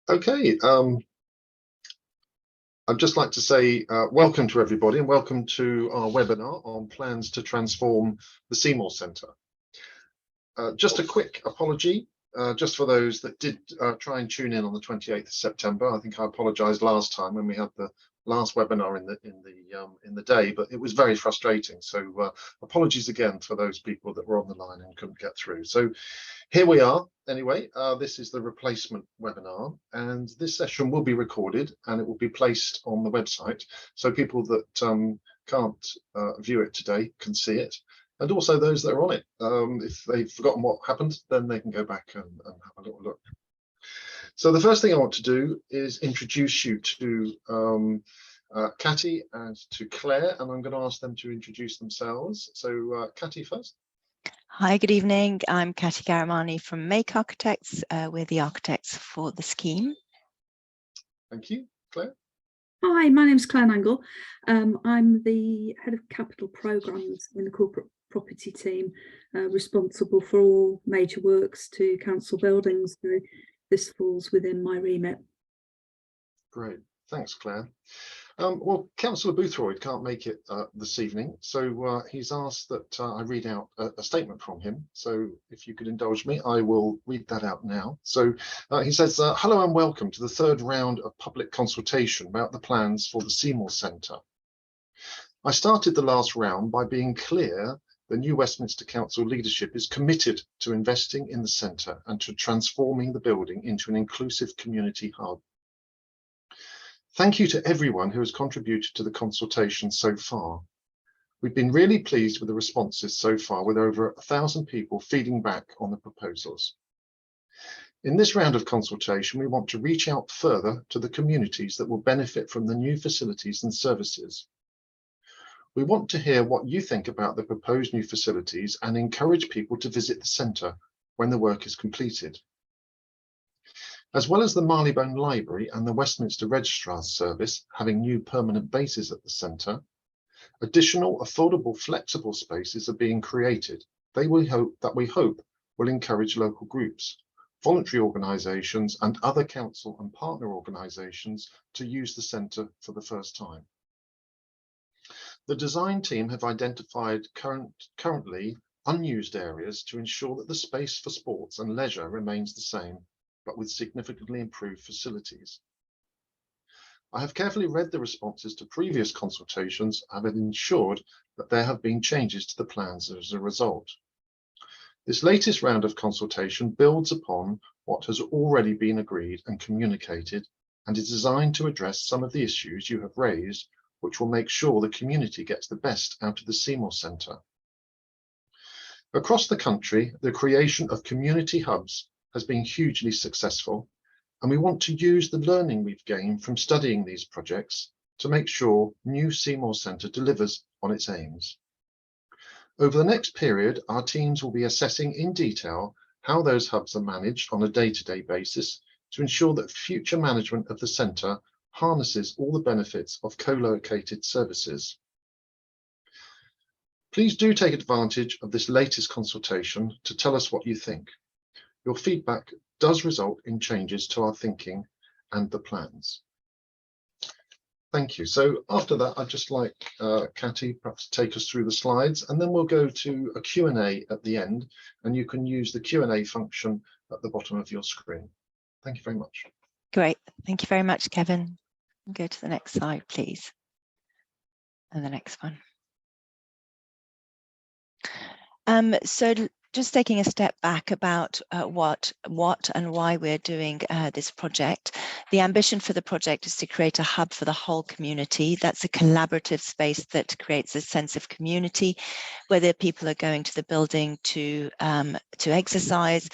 Okay, I'd just like to say welcome to everybody and welcome to our webinar on plans to transform the Seymour Centre. Just a quick apology, just for those that did try and tune in on the 28th of September. I think I apologised last time when we had the last webinar in the day, but it was very frustrating. So apologies again for those people that were on the line and couldn't get through. So here we are. Anyway, this is the replacement webinar, and this session will be recorded and it will be placed on the website, so people that can't view it today can see it, and also those that are on it, if they've forgotten what happened, then they can go back and have a little look. So the first thing I want to do is introduce you to Catty and to Claire, and I'm going to ask them to introduce themselves. So Catty first. Hi, good evening. I'm Catty Garamani from Make Architects. We're the architects for the scheme. Thank you. Claire? Hi, my name's Claire Nangle. I'm the head of capital programmes in the corporate property team, responsible for all major works to council buildings. So this falls within my remit. Great. Thanks, Claire. Well, Councillor Boothroyd can't make it this evening, so he's asked that I read out a statement from him. So if you could indulge me, I will read that out now. So he says, hello and welcome to the third round of public consultation about the plans for the Seymour Centre. I started the last round by being clear the new Westminster Council leadership is committed to investing in the centre and to transforming the building into an inclusive community hub. Thank you to everyone who has contributed to the consultation so far. We've been really pleased with the responses so far, with over 1,000 people feeding back on the proposals. In this round of consultation, we want to reach out further to the communities that will benefit from the new facilities and services. We want to hear what you think about the proposed new facilities and encourage people to visit the centre when the work is completed. As well as the Marylebone Library and the Westminster Registrar's Service having new permanent bases at the centre, additional affordable flexible spaces are being created. We hope will encourage local groups, voluntary organisations and other council and partner organisations to use the centre for the first time. The design team have identified currently unused areas to ensure that the space for sports and leisure remains the same, but with significantly improved facilities. I have carefully read the responses to previous consultations and have ensured that there have been changes to the plans as a result. This latest round of consultation builds upon what has already been agreed and communicated, and is designed to address some of the issues you have raised, which will make sure the community gets the best out of the Seymour Centre. Across the country, the creation of community hubs has been hugely successful, and we want to use the learning we've gained from studying these projects to make sure new Seymour Centre delivers on its aims. Over the next period, our teams will be assessing in detail how those hubs are managed on a day-to-day basis to ensure that future management of the centre harnesses all the benefits of co-located services. Please do take advantage of this latest consultation to tell us what you think. Your feedback does result in changes to our thinking and the plans. Thank you. So after that, I'd just like Catty perhaps to take us through the slides, and then we'll go to a Q&A at the end, and you can use the Q&A function at the bottom of your screen. Thank you very much. Great. Thank you very much, Kevin. Go to the next slide, please. And the next one. So just taking a step back about what and why we're doing this project. The ambition for the project is to create a hub for the whole community. That's a collaborative space that creates a sense of community, whether people are going to the building to exercise,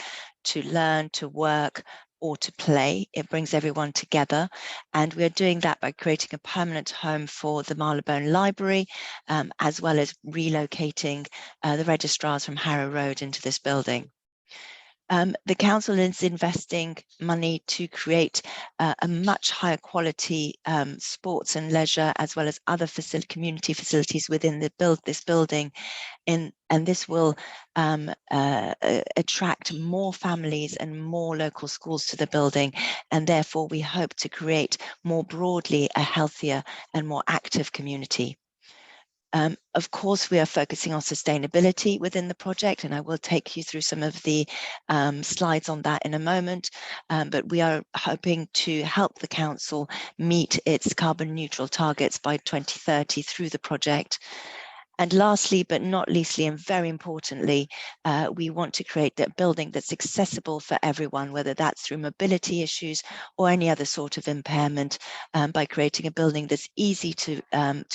to learn, to work, or to play. It brings everyone together, and we're doing that by creating a permanent home for the Marylebone Library, as well as relocating the registrars from Harrow Road into this building. The council is investing money to create a much higher quality sports and leisure, as well as other community facilities within this building. And this will attract more families and more local schools to the building, and therefore we hope to create more broadly a healthier and more active community. Of course, we are focusing on sustainability within the project, and I will take you through some of the slides on that in a moment, but we are hoping to help the council meet its carbon neutral targets by 2030 through the project. And lastly, but not leastly, and very importantly, we want to create that building that's accessible for everyone, whether that's through mobility issues or any other sort of impairment, by creating a building that's easy to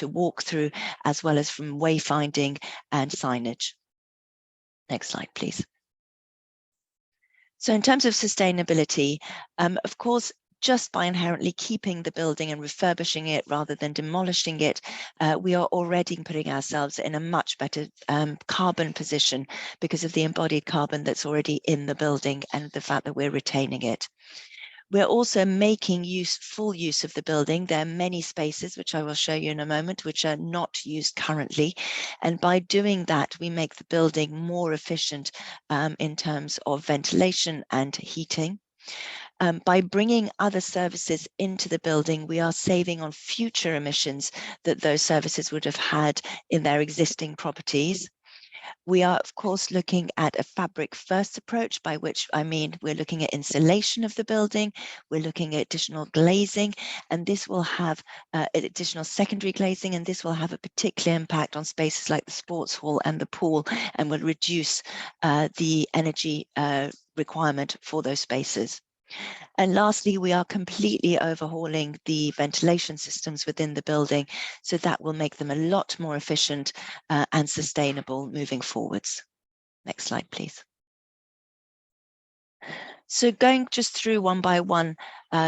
walk through, as well as from wayfinding and signage. Next slide, please. So in terms of sustainability, of course, just by inherently keeping the building and refurbishing it rather than demolishing it, we are already putting ourselves in a much better carbon position because of the embodied carbon that's already in the building and the fact that we're retaining it. We're also making full use of the building. There are many spaces, which I will show you in a moment, which are not used currently. And by doing that, we make the building more efficient in terms of ventilation and heating. By bringing other services into the building, we are saving on future emissions that those services would have had in their existing properties. We are, of course, looking at a fabric first approach, by which I mean we're looking at insulation of the building, we're looking at additional glazing, and this will have additional secondary glazing, and this will have a particular impact on spaces like the sports hall and the pool, and will reduce the energy requirement for those spaces. And lastly, we are completely overhauling the ventilation systems within the building, so that will make them a lot more efficient and sustainable moving forwards. Next slide, please. So going just through one by one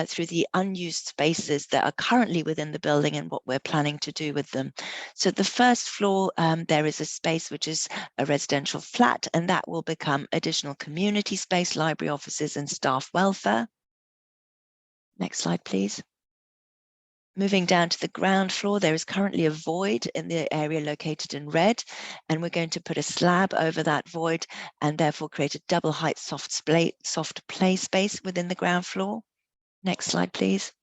through the unused spaces that are currently within the building and what we're planning to do with them. So the first floor, there is a space which is a residential flat, and that will become additional community space, library offices and staff welfare. Next slide, please. Moving down to the ground floor, there is currently a void in the area located in red, and we're going to put a slab over that void and therefore create a double height soft play space within the ground floor. Next slide, please.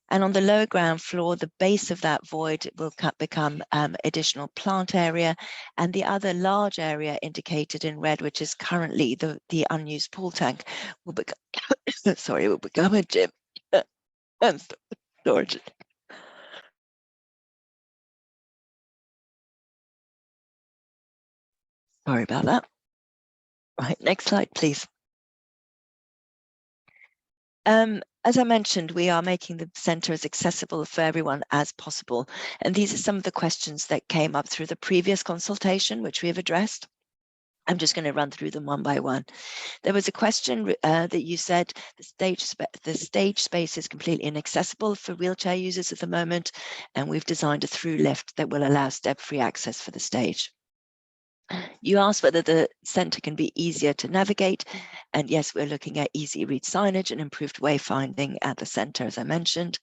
And on the lower ground floor, the base of that void will become additional plant area, and the other large area indicated in red, which is currently the unused pool tank, will become sorry, will become a gym and storage. Sorry about that. Right, next slide, please. As I mentioned, we are making the centre as accessible for everyone as possible. And these are some of the questions that came up through the previous consultation, which we have addressed. I'm just going to run through them one by one. There was a question that you said the stage space is completely inaccessible for wheelchair users at the moment, and we've designed a through lift that will allow step-free access for the stage. You asked whether the centre can be easier to navigate, and yes, we're looking at easy read signage and improved wayfinding at the centre, as I mentioned.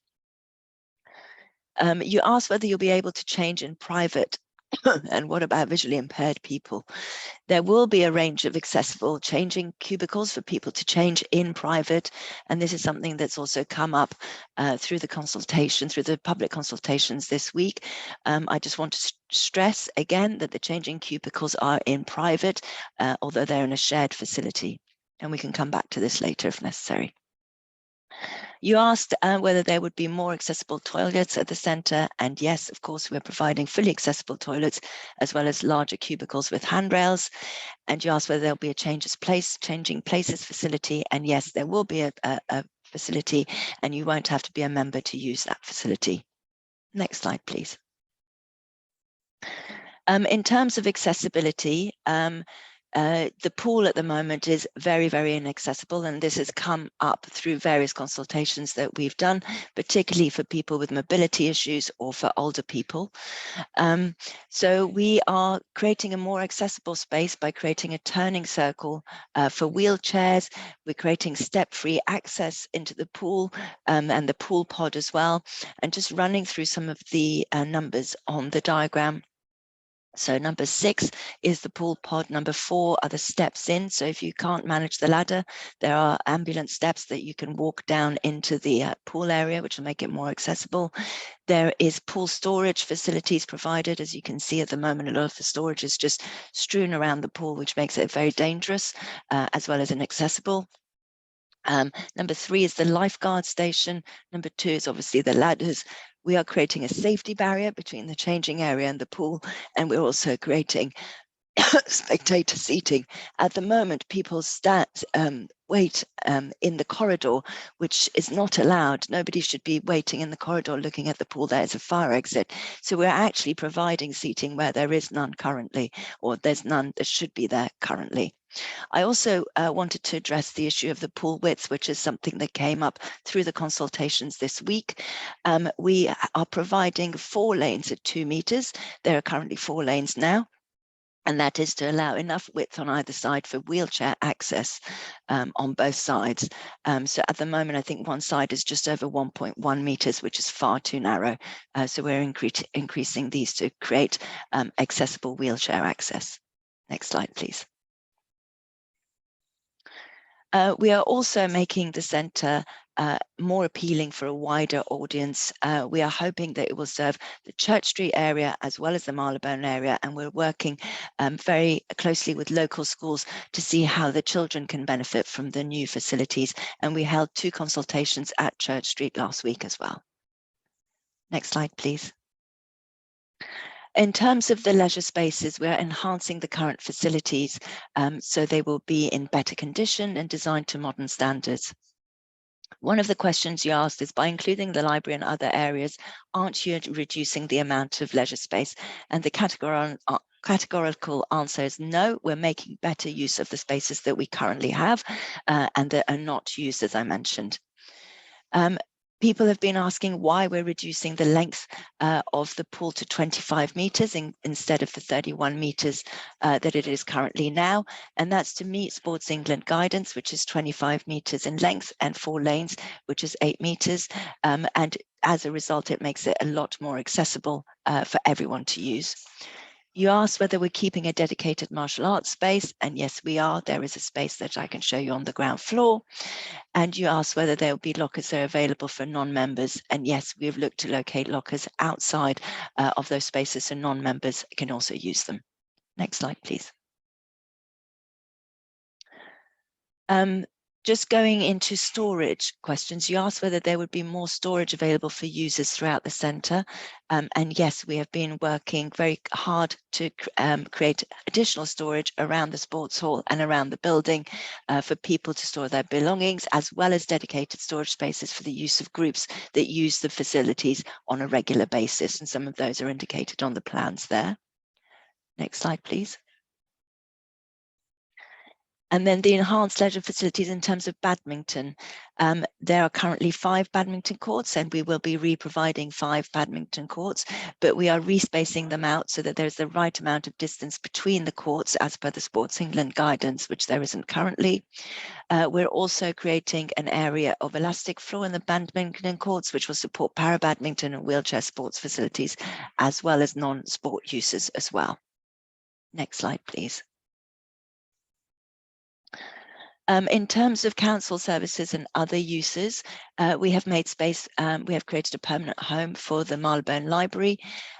You asked whether you'll be able to change in private, and what about visually impaired people? There will be a range of accessible changing cubicles for people to change in private, and this is something that's also come up through the consultation, through the public consultations this week. I just want to stress again that the changing cubicles are in private, although they're in a shared facility, and we can come back to this later if necessary. You asked whether there would be more accessible toilets at the centre, and yes, of course, we're providing fully accessible toilets as well as larger cubicles with handrails. And you asked whether there'll be a changing places facility, and yes, there will be a facility, and you won't have to be a member to use that facility. Next slide, please. In terms of accessibility, The pool at the moment is very, very inaccessible, and this has come up through various consultations that we've done, particularly for people with mobility issues or for older people. So we are creating a more accessible space by creating a turning circle for wheelchairs. We're creating step-free access into the pool and the pool pod as well, and just running through some of the numbers on the diagram. So number 6 is the pool pod. Number 4 are the steps in. So if you can't manage the ladder, there are ambulance steps that you can walk down into the pool area, which will make it more accessible. There is pool storage facilities provided. As you can see at the moment, a lot of the storage is just strewn around the pool, which makes it very dangerous as well as inaccessible. Number 3 is the lifeguard station. Number 2 is obviously the ladders. We are creating a safety barrier between the changing area and the pool, and we're also creating spectator seating. At the moment, people wait in the corridor, which is not allowed. Nobody should be waiting in the corridor looking at the pool. There's a fire exit. So we're actually providing seating where there is none currently, or there's none that should be there currently. I also wanted to address the issue of the pool widths, which is something that came up through the consultations this week. We are providing 4 lanes at 2 meters. There are currently 4 lanes now, and that is to allow enough width on either side for wheelchair access on both sides. So at the moment, I think one side is just over 1.1 meters, which is far too narrow. So we're increasing these to create accessible wheelchair access. Next slide, please. We are also making the centre more appealing for a wider audience. We are hoping that it will serve the Church Street area as well as the Marylebone area, and we're working very closely with local schools to see how the children can benefit from the new facilities. And we held 2 consultations at Church Street last week as well. Next slide, please. In terms of the leisure spaces, we're enhancing the current facilities so they will be in better condition and designed to modern standards. One of the questions you asked is, by including the library and other areas, aren't you reducing the amount of leisure space? And the categorical answer is no, we're making better use of the spaces that we currently have and that are not used, as I mentioned. People have been asking why we're reducing the length of the pool to 25 meters instead of the 31 meters that it is currently now. And that's to meet Sports England guidance, which is 25 meters in length and 4 lanes, which is 8 meters. And as a result, it makes it a lot more accessible for everyone to use. You asked whether we're keeping a dedicated martial arts space, and yes, we are. There is a space that I can show you on the ground floor. And you asked whether there will be lockers that are available for non-members, and yes, we've looked to locate lockers outside of those spaces so non-members can also use them. Next slide, please. Just going into storage questions, you asked whether there would be more storage available for users throughout the centre. And yes, we have been working very hard to create additional storage around the sports hall and around the building for people to store their belongings, as well as dedicated storage spaces for the use of groups that use the facilities on a regular basis. And some of those are indicated on the plans there. Next slide, please. And then the enhanced leisure facilities in terms of badminton. There are currently 5 badminton courts, and we will be re-providing 5 badminton courts, but we are respacing them out so that there's the right amount of distance between the courts as per the Sports England guidance, which there isn't currently. We're also creating an area of elastic floor in the badminton courts, which will support para-badminton and wheelchair sports facilities, as well as non-sport uses as well. Next slide, please. In terms of council services and other uses, we have made space, we have created a permanent home for the Marylebone Library,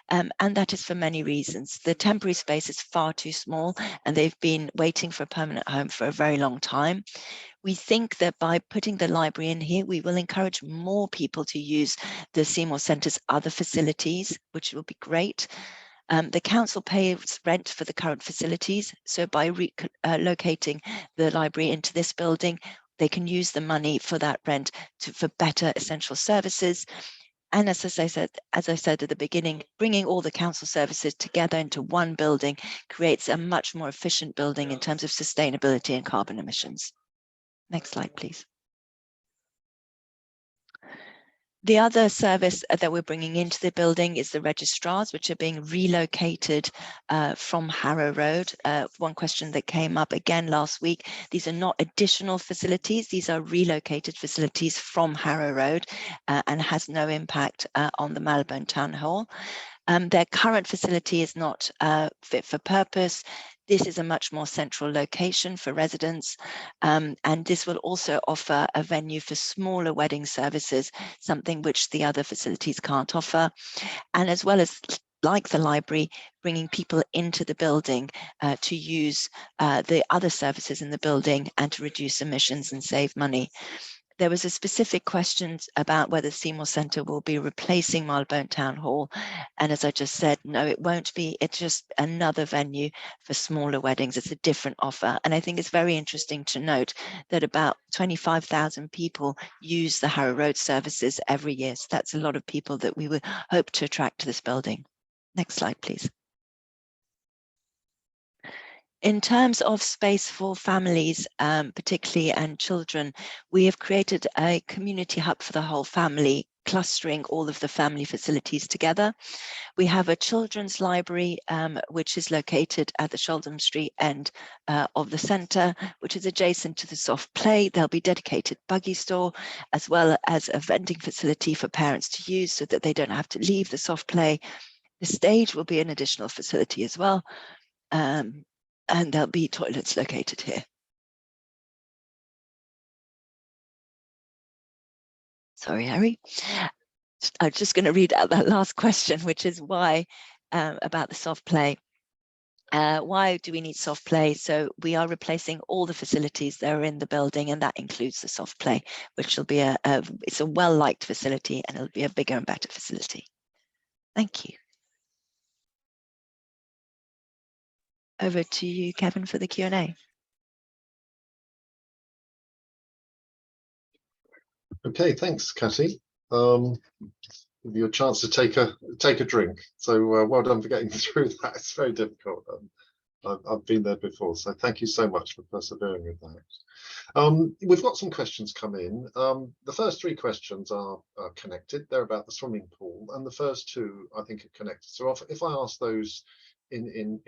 and that is for many reasons. The temporary space is far too small, and they've been waiting for a permanent home for a very long time. We think that by putting the library in here, we will encourage more people to use the Seymour Centre's other facilities, which will be great. The council pays rent for the current facilities, so by locating the library into this building, they can use the money for that rent for better essential services. And as I said at the beginning, bringing all the council services together into one building creates a much more efficient building in terms of sustainability and carbon emissions. Next slide, please. The other service that we're bringing into the building is the registrars, which are being relocated from Harrow Road. One question that came up again last week, these are not additional facilities, these are relocated facilities from Harrow Road and has no impact on the Marylebone Town Hall. Their current facility is not fit for purpose. This is a much more central location for residents, and this will also offer a venue for smaller wedding services, something which the other facilities can't offer, and as well as, like the library, bringing people into the building to use the other services in the building and to reduce emissions and save money. There was a specific question about whether Seymour Centre will be replacing Marylebone Town Hall. And as I just said, no, it won't be. It's just another venue for smaller weddings. It's a different offer. And I think it's very interesting to note that about 25,000 people use the Harrow Road services every year. So that's a lot of people that we would hope to attract to this building. Next slide, please. In terms of space for families, particularly and children, we have created a community hub for the whole family, clustering all of the family facilities together. We have a children's library, which is located at the Sholdham Street end of the centre, which is adjacent to the soft play. There'll be dedicated buggy store, as well as a vending facility for parents to use so that they don't have to leave the soft play. The stage will be an additional facility as well. And there'll be toilets located here. Sorry, Harry. I'm just going to read out that last question, which is why, about the soft play. Why do we need soft play? So we are replacing all the facilities that are in the building, and that includes the soft play, which will be it's a well-liked facility, and it'll be a bigger and better facility. Thank you. Over to you, Kevin, for the Q&A. Okay, thanks, Catty. Give you a chance to take a drink. So well done for getting through that. It's very difficult. I've been there before, so thank you so much for persevering with that. We've got some questions come in. The first three questions are connected. They're about the swimming pool, and the first two I think are connected. So if I ask those in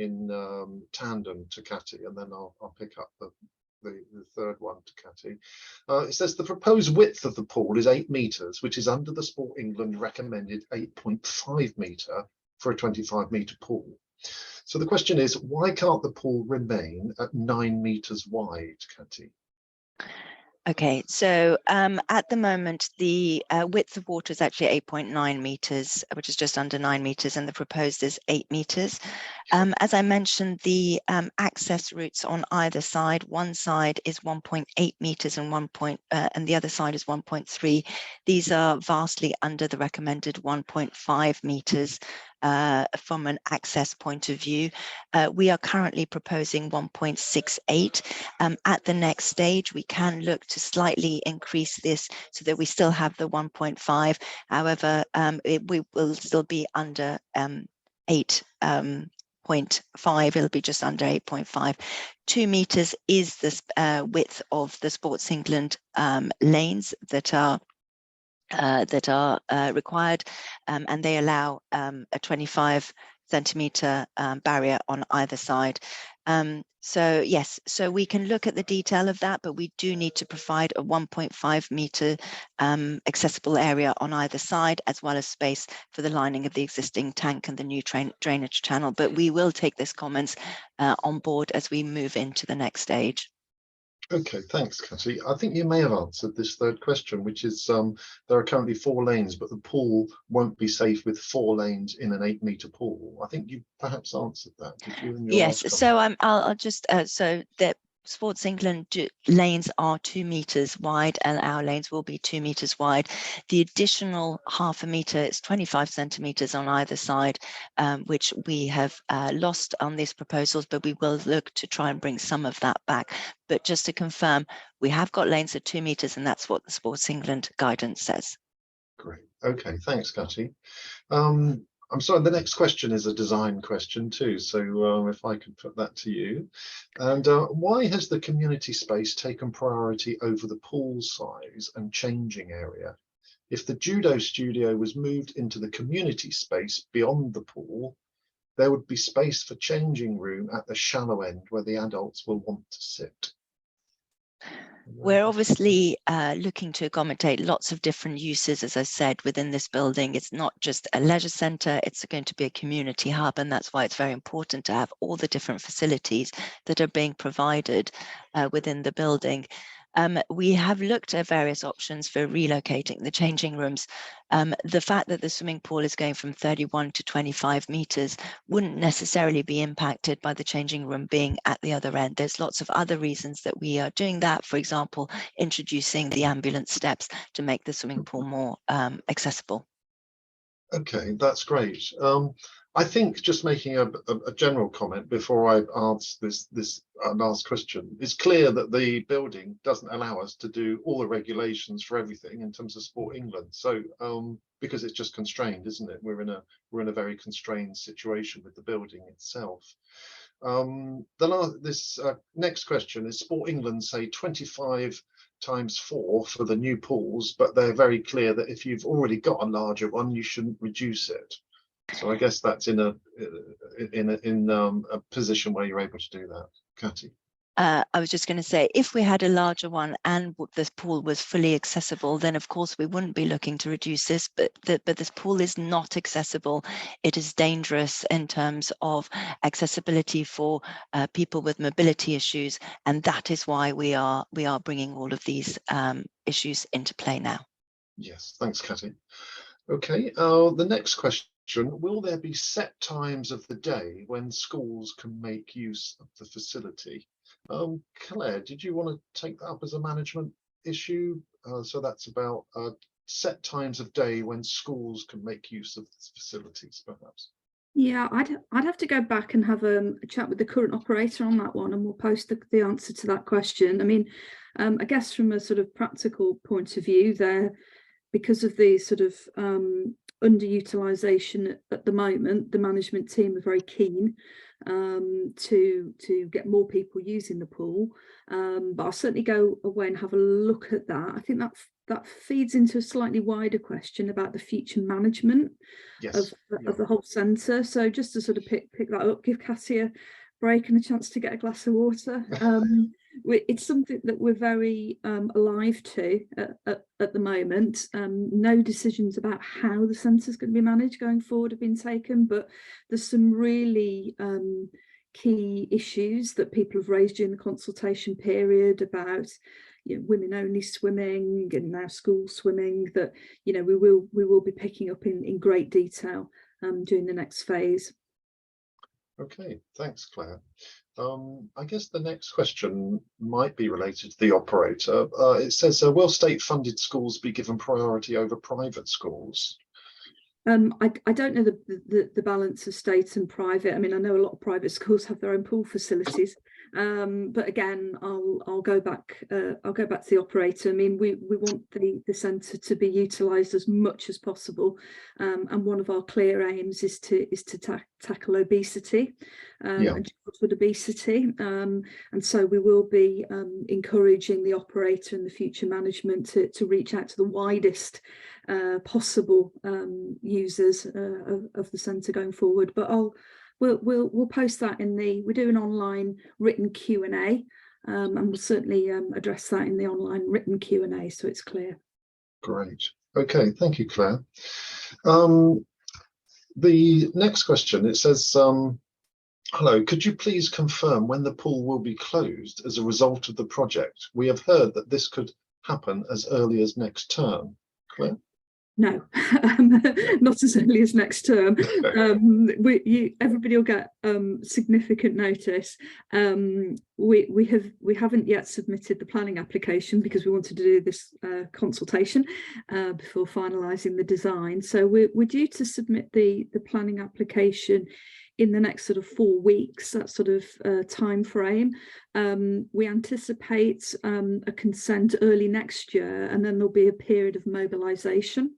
tandem to Catty, and then I'll pick up the third one to Catty. It says the proposed width of the pool is 8 meters, which is under the Sport England recommended 8.5 meter for a 25 meter pool. So the question is, why can't the pool remain at 9 meters wide, Catty? Okay, so at the moment, the width of water is actually 8.9 meters, which is just under 9 meters, and the proposed is 8 meters. As I mentioned, the access routes on either side, one side is 1.8 meters and and the other side is 1.3. These are vastly under the recommended 1.5 meters. From an access point of view. We are currently proposing 1.68. At the next stage, we can look to slightly increase this so that we still have the 1.5. However, we will still be under 8.5. It'll be just under 8.5. 2 meters is the width of the Sports England lanes that are required, and they allow a 25 centimeter barrier on either side. So yes, so we can look at the detail of that, but we do need to provide a 1.5 meter accessible area on either side, as well as space for the lining of the existing tank and the new drainage channel. But we will take this comments on board as we move into the next stage. Okay, thanks, Catty. I think you may have answered this third question, which is there are currently 4 lanes, but the pool won't be safe with 4 lanes in an 8 meter pool. I think you perhaps answered that, did you? Yes, so I'll just, so that Sports England lanes are 2 meters wide, and our lanes will be 2 meters wide. The additional ½ meter is 25 centimeters on either side, which we have lost on these proposals, but we will look to try and bring some of that back. But just to confirm, we have got lanes of 2 meters, and that's what the Sports England guidance says. Great. Okay, thanks, Catty. I'm sorry, the next question is a design question too, so if I could put that to you. And why has the community space taken priority over the pool size and changing area? If the judo studio was moved into the community space beyond the pool, there would be space for changing room at the shallow end where the adults will want to sit. We're obviously looking to accommodate lots of different uses, as I said, within this building. It's not just a leisure centre, it's going to be a community hub, and that's why it's very important to have all the different facilities that are being provided within the building. We have looked at various options for relocating the changing rooms. The fact that the swimming pool is going from 31 to 25 metres wouldn't necessarily be impacted by the changing room being at the other end. There's lots of other reasons that we are doing that. For example, introducing the ambulance steps to make the swimming pool more accessible. Okay, that's great. I think just making a general comment before I answer this last question, it's clear that the building doesn't allow us to do all the regulations for everything in terms of Sport England. So because it's just constrained, isn't it? We're in a very constrained situation with the building itself. This next question is Sport England say 25 times 4 for the new pools, but they're very clear that if you've already got a larger one, you shouldn't reduce it. So I guess that's in a position where you're able to do that. Catty. I was just going to say, if we had a larger one and this pool was fully accessible, then of course we wouldn't be looking to reduce this, but this pool is not accessible. It is dangerous in terms of accessibility for people with mobility issues, and that is why we are bringing all of these issues into play now. Yes, thanks, Catty. Okay, the next question, will there be set times of the day when schools can make use of the facility? Claire, did you want to take that up as a management issue? So that's about set times of day when schools can make use of the facilities, perhaps. Yeah, I'd have to go back and have a chat with the current operator on that one, and we'll post the answer to that question. I mean, I guess from a sort of practical point of view, there, because of the sort of underutilization at the moment, the management team are very keen to get more people using the pool, but I'll certainly go away and have a look at that. I think that feeds into a slightly wider question about the future management of the whole centre. So just to sort of pick that up, give Cassie a break and a chance to get a glass of water. It's something that we're very alive to at the moment. No decisions about how the centre is going to be managed going forward have been taken, but there's some really key issues that people have raised during the consultation period about, you know, women only swimming and now school swimming, that, you know, we will be picking up in great detail during the next phase. Okay, thanks, Claire. I guess the next question might be related to the operator. It says, will state-funded schools be given priority over private schools? I don't know the balance of state and private. I mean, I know a lot of private schools have their own pool facilities, but again, I'll go back to the operator. I mean, we want the centre to be utilised as much as possible, and one of our clear aims is to tackle obesity and childhood obesity, and so we will be encouraging the operator and the future management to reach out to the widest possible users of the centre going forward. But we'll post that we're doing online written Q&A, and we'll certainly address that in the online written Q&A so it's clear. Great. Okay, thank you, Claire. The next question, it says, hello, could you please confirm when the pool will be closed as a result of the project? We have heard that this could happen as early as next term. Claire? No, not as early as next term. Everybody will get significant notice. We haven't yet submitted the planning application because we wanted to do this consultation before finalising the design. So we're due to submit the planning application in the next sort of 4 weeks, that sort of time frame. We anticipate a consent early next year, and then there'll be a period of mobilisation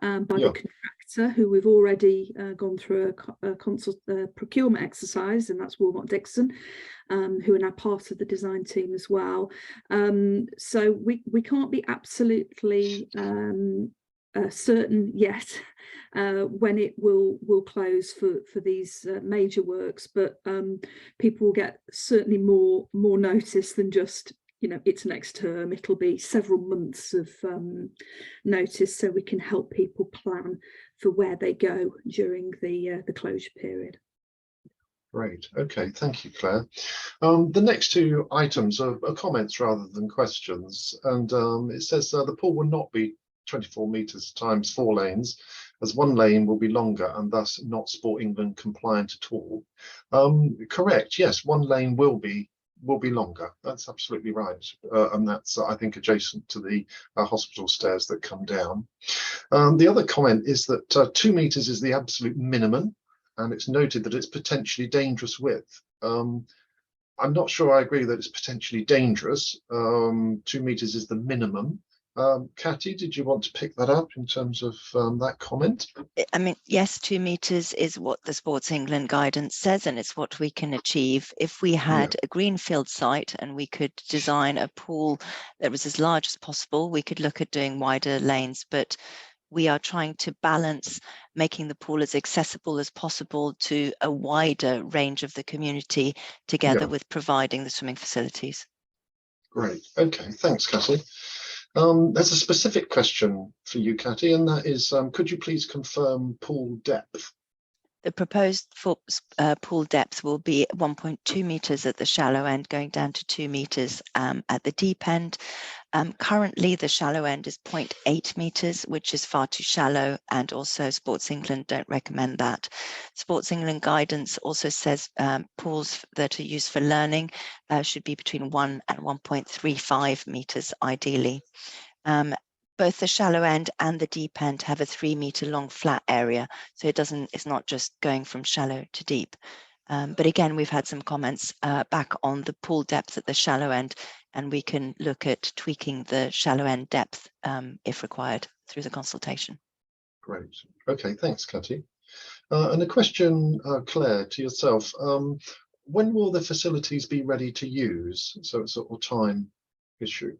by the contractor, who we've already gone through a procurement exercise, and that's Wilmot Dixon, who are now part of the design team as well. So we can't be absolutely certain yet when it will close for these major works, but people will get certainly more notice than just, you know, it's next term. It'll be several months of notice, so we can help people plan for where they go during the closure period. Great. Okay, thank you, Claire. The next two items are comments rather than questions, and it says the pool will not be 24 metres times 4 lanes, as one lane will be longer and thus not Sport England compliant at all. Correct, yes, one lane will be longer. That's absolutely right, and that's I think adjacent to the hospital stairs that come down. The other comment is that 2 metres is the absolute minimum, and it's noted that it's potentially dangerous width. I'm not sure I agree that it's potentially dangerous. 2 metres is the minimum. Catty, did you want to pick that up in terms of that comment? I mean, yes, 2 metres is what the Sports England guidance says, and it's what we can achieve. If we had a greenfield site and we could design a pool that was as large as possible, we could look at doing wider lanes, but we are trying to balance making the pool as accessible as possible to a wider range of the community, together with providing the swimming facilities. Great. Okay, thanks, Catty. There's a specific question for you, Catty, and that is, could you please confirm pool depth? The proposed pool depth will be 1.2 metres at the shallow end, going down to 2 metres at the deep end. Currently, the shallow end is 0.8 metres, which is far too shallow, and also Sports England don't recommend that. Sports England guidance also says pools that are used for learning should be between 1 and 1.35 metres ideally. Both the shallow end and the deep end have a 3 metre long flat area, so it's not just going from shallow to deep. But again, we've had some comments back on the pool depth at the shallow end, and we can look at tweaking the shallow end depth if required through the consultation. Great. Okay, thanks, Catty. And a question, Claire, to yourself. When will the facilities be ready to use? So it's a sort of time issue,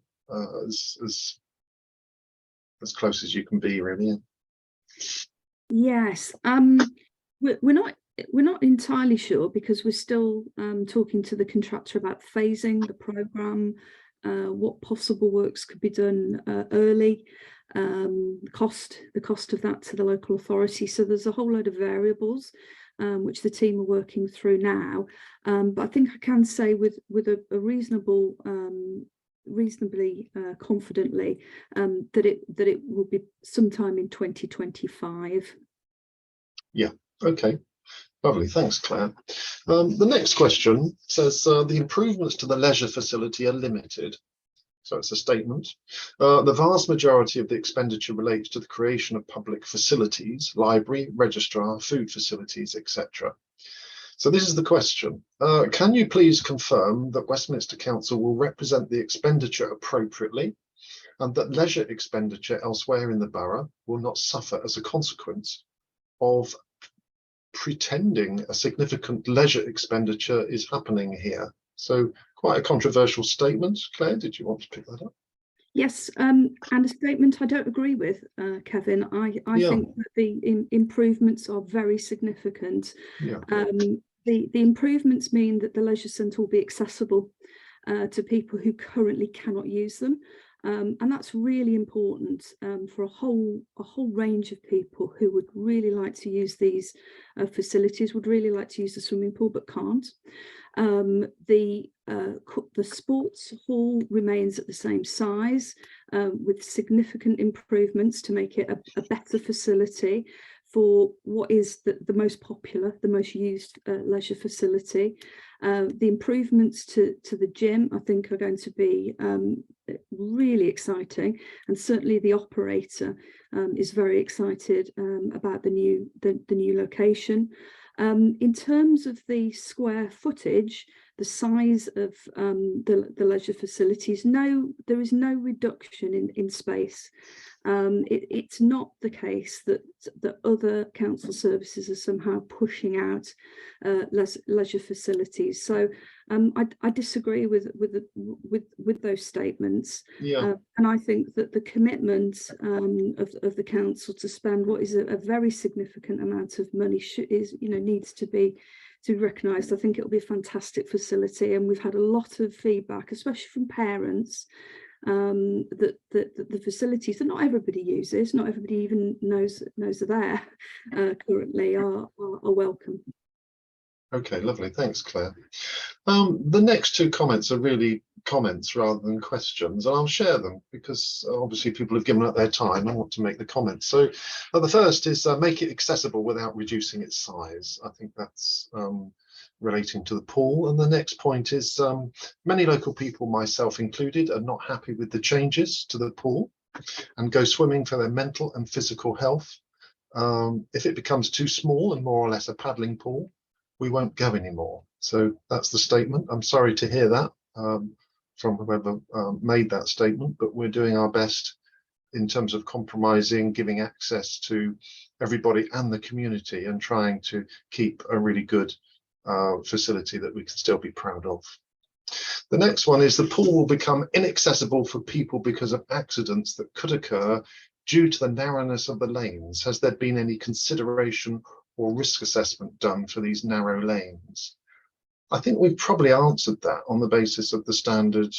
as close as you can be, really. Yes, we're not entirely sure, because we're still talking to the contractor about phasing the programme, what possible works could be done early, the cost of that to the local authority. So there's a whole load of variables which the team are working through now. But I think I can say with a reasonably confidently that it will be sometime in 2025. Yeah. Okay. Lovely, thanks, Claire. The next question says the improvements to the leisure facility are limited. So it's a statement. The vast majority of the expenditure relates to the creation of public facilities, library, registrar, food facilities, etc. So this is the question. Can you please confirm that Westminster Council will represent the expenditure appropriately, and that leisure expenditure elsewhere in the borough will not suffer as a consequence of pretending a significant leisure expenditure is happening here? So quite a controversial statement. Claire, did you want to pick that up? Yes, and a statement I don't agree with, Kevin. I think that the improvements are very significant. The improvements mean that the leisure centre will be accessible to people who currently cannot use them. And that's really important for a whole range of people who would really like to use these facilities, would really like to use the swimming pool but can't. The sports hall remains at the same size, with significant improvements to make it a better facility for what is the most popular, the most used leisure facility. The improvements to the gym, I think, are going to be really exciting, and certainly the operator is very excited about the new location. In terms of the square footage, the size of the leisure facilities, there is no reduction in space. It's not the case that other council services are somehow pushing out leisure facilities. So I disagree with those statements. Yeah. And I think that the commitment of the council to spend what is a very significant amount of money needs to be recognised. I think it'll be a fantastic facility, and we've had a lot of feedback, especially from parents, that the facilities that not everybody uses, not everybody even knows are there currently, are welcome. Okay, lovely. Thanks, Claire. The next two comments are really comments rather than questions, and I'll share them because obviously people have given up their time. I want to make the comments. So the first is make it accessible without reducing its size. I think that's relating to the pool. And the next point is many local people, myself included, are not happy with the changes to the pool and go swimming for their mental and physical health. If it becomes too small and more or less a paddling pool, we won't go anymore. So that's the statement. I'm sorry to hear that from whoever made that statement, but we're doing our best in terms of compromising, giving access to everybody and the community, and trying to keep a really good facility that we can still be proud of. The next one is the pool will become inaccessible for people because of accidents that could occur due to the narrowness of the lanes. Has there been any consideration or risk assessment done for these narrow lanes? I think we've probably answered that on the basis of the standard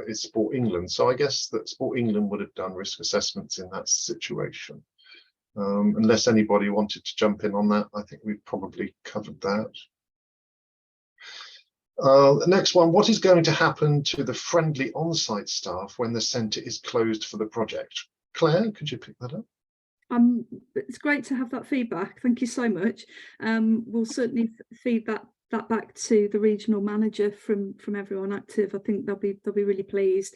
is Sport England. So I guess that Sport England would have done risk assessments in that situation. Unless anybody wanted to jump in on that, I think we've probably covered that. The next one, what is going to happen to the friendly on-site staff when the centre is closed for the project? Claire, could you pick that up? It's great to have that feedback. Thank you so much. We'll certainly feed that back to the regional manager from Everyone Active. I think they'll be really pleased.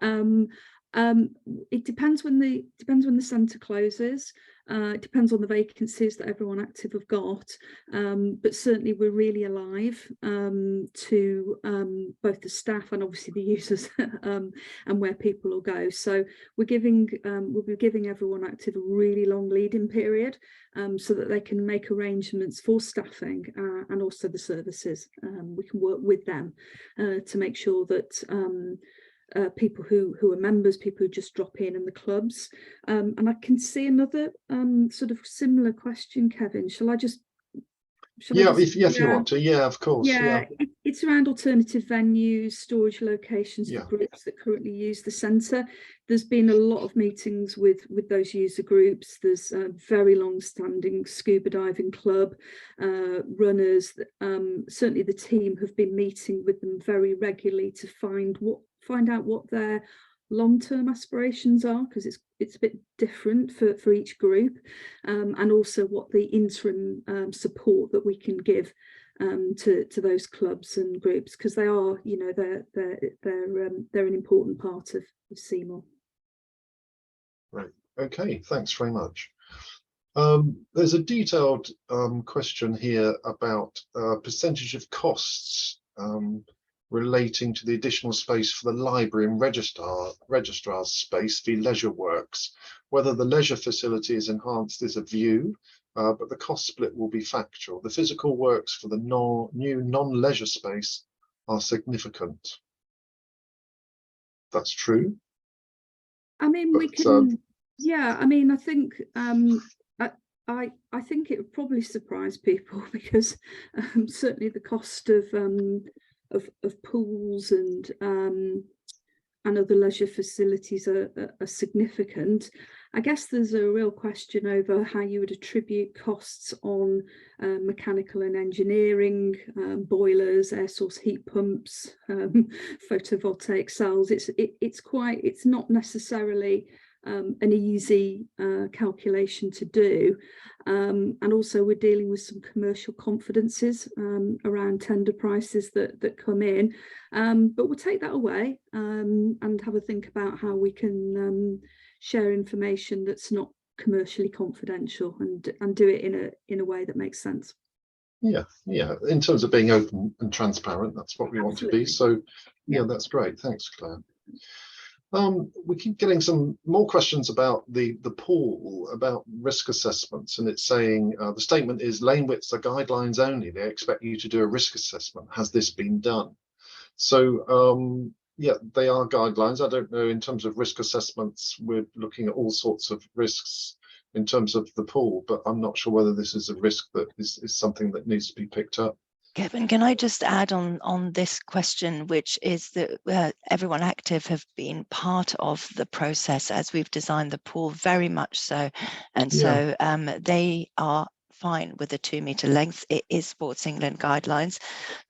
It depends when the centre closes. It depends on the vacancies that Everyone Active have got, but certainly we're really alive to both the staff and obviously the users and where people will go. So we'll be giving Everyone Active a really long lead-in period so that they can make arrangements for staffing and also the services. We can work with them to make sure that people who are members, people who just drop in, and the clubs. And I can see another sort of similar question, Kevin. Shall I just? If you want to, yeah, of course. Yeah, it's around alternative venues, storage locations Yeah. for groups that currently use the centre. There's been a lot of meetings with those user groups. There's a very long-standing scuba diving club, runners. Certainly the team have been meeting with them very regularly to find out what their long-term aspirations are, because it's a bit different for each group, and also what the interim support that we can give to those clubs and groups, because they are, they're an important part of Seymour. Right. Okay. Thanks very much. There's a detailed question here about percentage of costs relating to the additional space for the library and registrar's space for leisure works. Whether the leisure facility is enhanced is a view, but the cost split will be factual. The physical works for the new non-leisure space are significant. That's true. I mean, we can, yeah, I mean, I think I think it would probably surprise people because certainly the cost of pools and other leisure facilities are significant. I guess there's a real question over how you would attribute costs on mechanical and engineering, boilers, air source heat pumps, photovoltaic cells. It's not necessarily an easy calculation to do, and also we're dealing with some commercial confidences around tender prices that come in, but we'll take that away and have a think about how we can share information that's not commercially confidential and do it in a way that makes sense. Yeah, in terms of being open and transparent, that's what we want to be. So yeah, that's great. Thanks, Claire. We keep getting some more questions about the pool, about risk assessments, and it's saying the statement is lane widths are guidelines only. They expect you to do a risk assessment. Has this been done? So yeah, they are guidelines. I don't know, in terms of risk assessments, we're looking at all sorts of risks in terms of the pool, but I'm not sure whether this is a risk that is something that needs to be picked up. Kevin, can I just add on this question, which is that Everyone Active have been part of the process as we've designed the pool, very much so. And so they are fine with the 2 metre length. It is Sports England guidelines.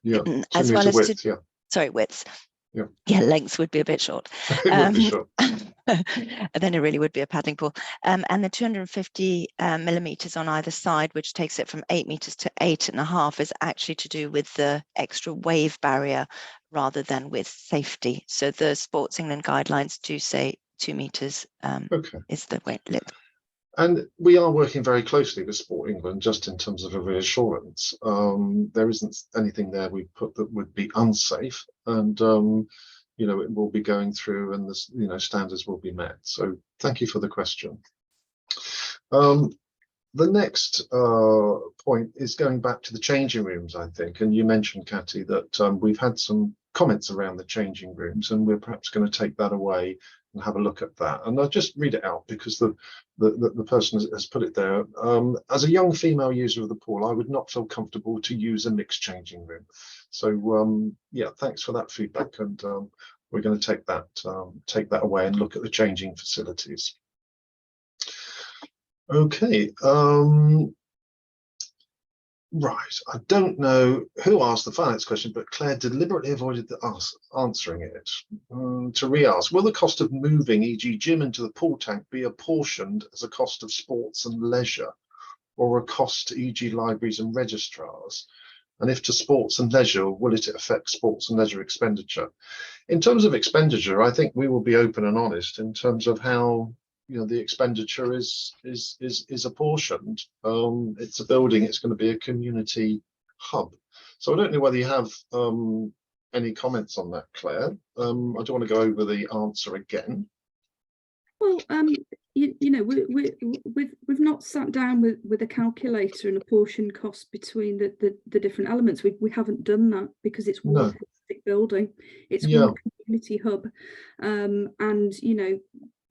Yeah, as well as width, widths. Yeah, lengths would be a bit short. It would be short. And then it really would be a paddling pool. And the 250 millimeters on either side, which takes it from 8 meters to 8.5, is actually to do with the extra wave barrier rather than with safety. So the Sports England guidelines do say 2 meters is the width. And we are working very closely with Sport England just in terms of a reassurance. There isn't anything there we put that would be unsafe, and you know, it will be going through, and the standards will be met. So thank you for the question. The next point is going back to the changing rooms, I think, and you mentioned, Catty, that we've had some comments around the changing rooms, and we're perhaps going to take that away and have a look at that. And I'll just read it out because the person has put it there. As a young female user of the pool, I would not feel comfortable to use a mixed changing room. So yeah, thanks for that feedback, and we're going to take that away and look at the changing facilities. Okay. Right, I don't know who asked the finance question, but Claire deliberately avoided answering it. To re-ask, will the cost of moving, e.g. gym into the pool tank, be apportioned as a cost of sports and leisure, or a cost to e.g. libraries and registrars? And if to sports and leisure, will it affect sports and leisure expenditure? In terms of expenditure, I think we will be open and honest in terms of how the expenditure is apportioned. It's a building, it's going to be a community hub. So I don't know whether you have any comments on that, Claire. I don't want to go over the answer again. Well, we've not sat down with a calculator and apportioned cost between the different elements. We haven't done that because it's one holistic building. It's one community hub, and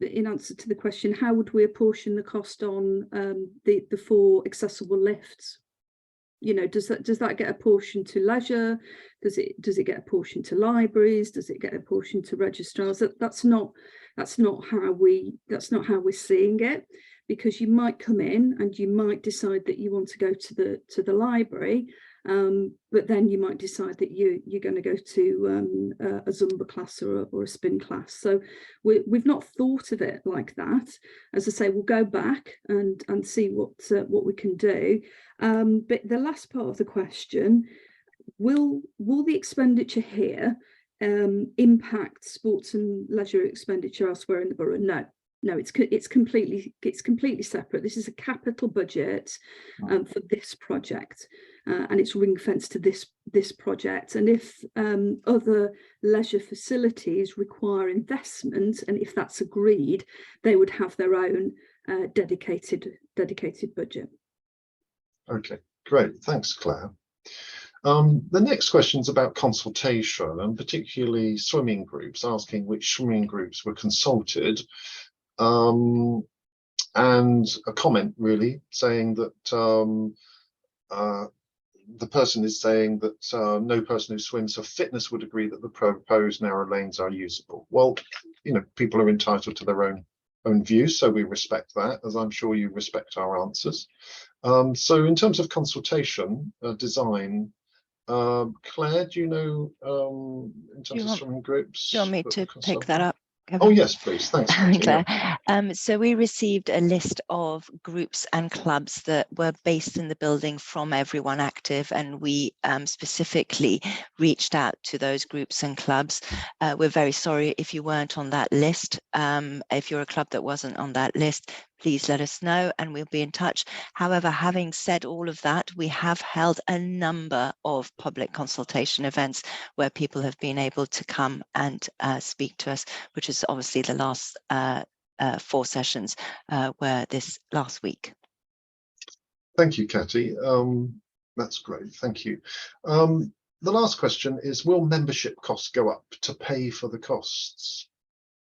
in answer to the question, how would we apportion the cost on the 4 accessible lifts? Does that get apportioned to leisure? Does it get apportioned to libraries? Does it get apportioned to registrars? That's not how we're seeing it, because you might come in and you might decide that you want to go to the library, but then you might decide that you're going to go to a Zumba class or a spin class. So we've not thought of it like that. As I say, we'll go back and see what we can do. But the last part of the question, will the expenditure here impact sports and leisure expenditure elsewhere in the borough? No, it's completely separate. This is a capital budget for this project, and it's ring fenced to this project. And if other leisure facilities require investment, and if that's agreed, they would have their own dedicated budget. Okay, great. Thanks, Claire. The next question is about consultation, and particularly swimming groups, asking which swimming groups were consulted. And a comment really saying that the person is saying that no person who swims for fitness would agree that the proposed narrow lanes are usable. Well, people are entitled to their own views, so we respect that, as I'm sure you respect our answers. So in terms of consultation design, Claire, do you know in terms of swimming groups? Do you want me to pick that up? Oh yes, please. Thanks, Claire. So we received a list of groups and clubs that were based in the building from Everyone Active, and we specifically reached out to those groups and clubs. We're very sorry if you weren't on that list. If you're a club that wasn't on that list, please let us know and we'll be in touch. However, having said all of that, we have held a number of public consultation events where people have been able to come and speak to us, which is obviously the last 4 sessions were this last week. Thank you, Catty. That's great. Thank you. The last question is, will membership costs go up to pay for the costs?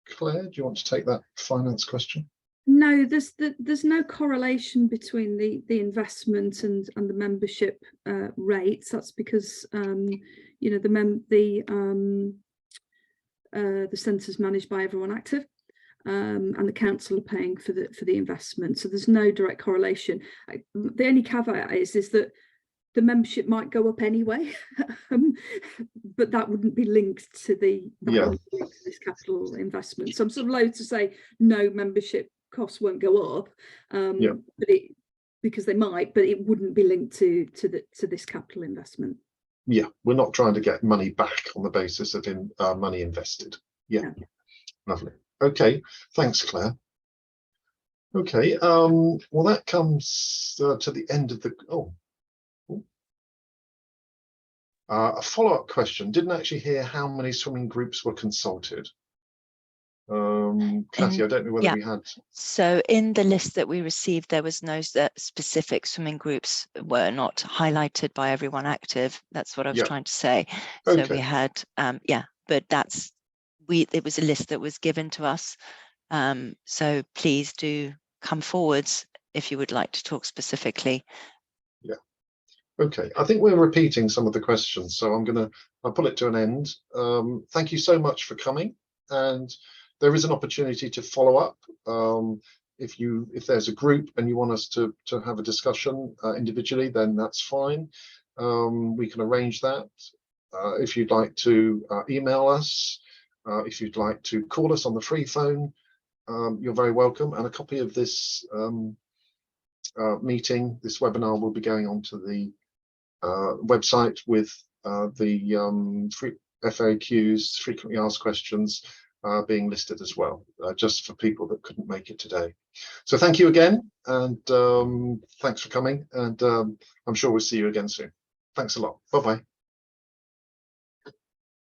Claire, do you want to take that finance question? No, there's no correlation between the investment and the membership rates. That's because you know, the centre's managed by Everyone Active, and the council are paying for the investment. So there's no direct correlation. The only caveat is that the membership might go up anyway, but that wouldn't be linked to this capital investment. So I'm sort of loath to say no, membership costs won't go up, but because they might, but it wouldn't be linked to this capital investment. Yeah, we're not trying to get money back on the basis of money invested. Yeah, lovely. Okay, thanks, Claire. Okay, well, that comes to the end of the a follow-up question. Didn't actually hear how many swimming groups were consulted. Catty, I don't know whether we had. So in the list that we received, there was no specific swimming groups were not highlighted by Everyone Active. That's what I was trying to say. So we had, but it was a list that was given to us. So please do come forwards if you would like to talk specifically. Yeah. Okay, I think we're repeating some of the questions, so I'll put it to an end. Thank you so much for coming, and there is an opportunity to follow up. If there's a group and you want us to have a discussion individually, then that's fine. We can arrange that. If you'd like to email us, if you'd like to call us on the free phone, you're very welcome. And a copy of this meeting, this webinar, will be going onto the website with the FAQs, frequently asked questions, being listed as well, just for people that couldn't make it today. So thank you again, and thanks for coming, and I'm sure we'll see you again soon. Thanks a lot. Bye-bye.